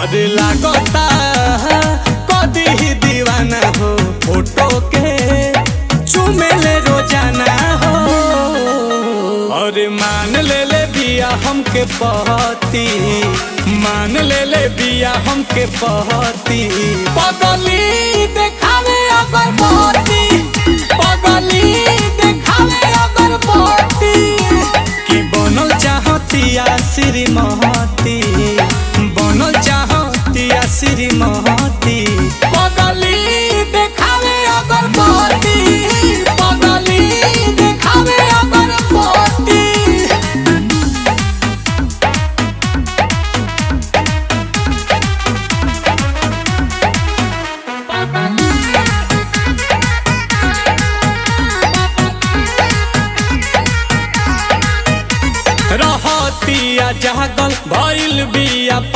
अरे लागता कदी ही दीवाना हो, फोटो के चुमेले रोजाना हो। अरे मान ले बिया हमके पहती, मान ले बिया हमके पहती। पगली देखावे अगर पहती, पगली देखावे अगर पहती। कि बनल चाहतिया श्रीमती, बनल चाहतिया श्रीमती। पगली देखावे अगर पहती, पगली देखावे अगर पहती। रहतिया जागल भइल बिया